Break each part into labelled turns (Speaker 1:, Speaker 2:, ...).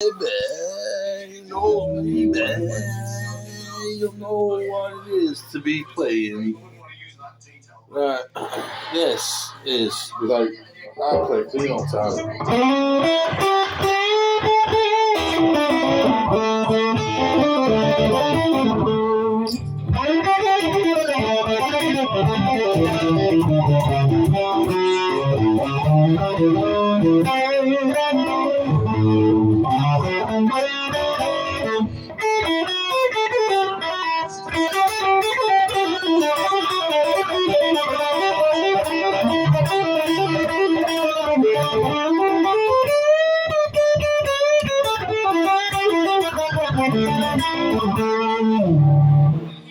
Speaker 1: Baby, knows me, baby. You know what it is to be playing. Right. This is without I play clean all the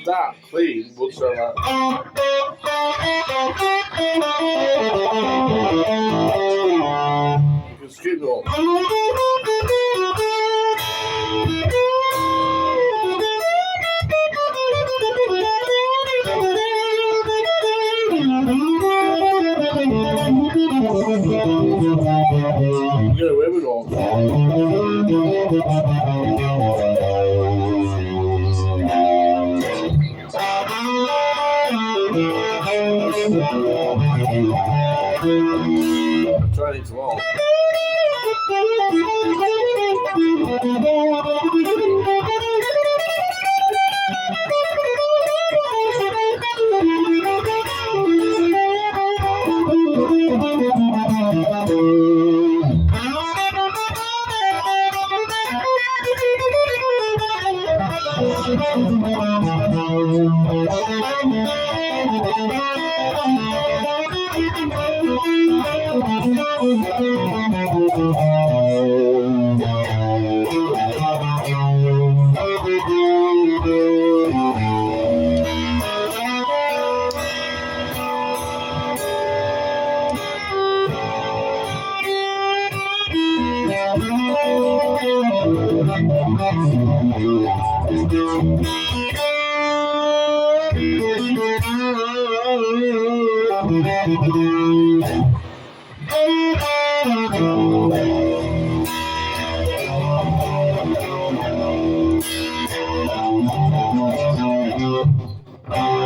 Speaker 1: That clean would say that. You can skip it all. Get away with all. I'm trying to all.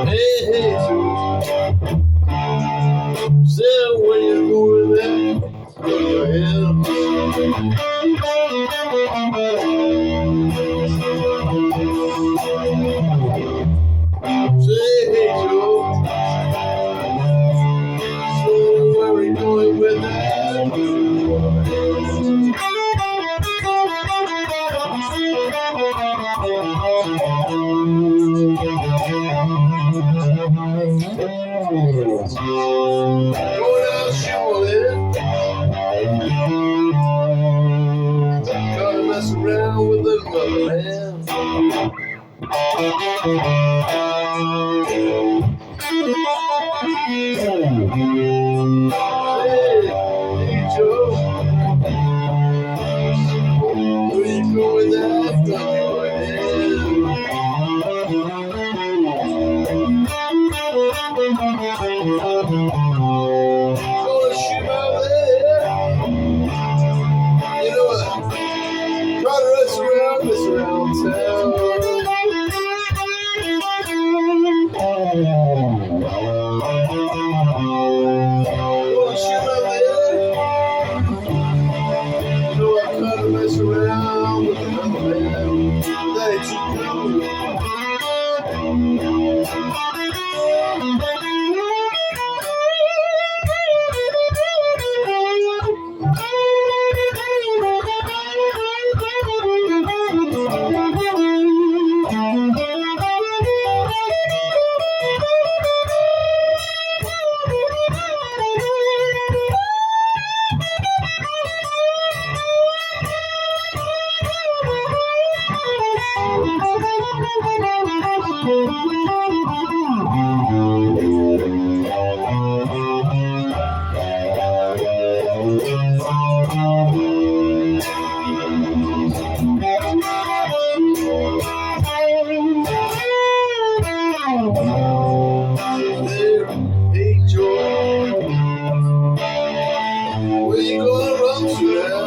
Speaker 1: Hey, so when you move that, go your head. Say hey, Joe. So where we going with that? Going out shooting. Gotta mess around with another man. Hey, Joe. Where you going after? Gonna shoot out there. You know what? Try to mess around town. Gonna shoot out there. You know I gotta mess around with another man. That you know. Where you gonna run to now?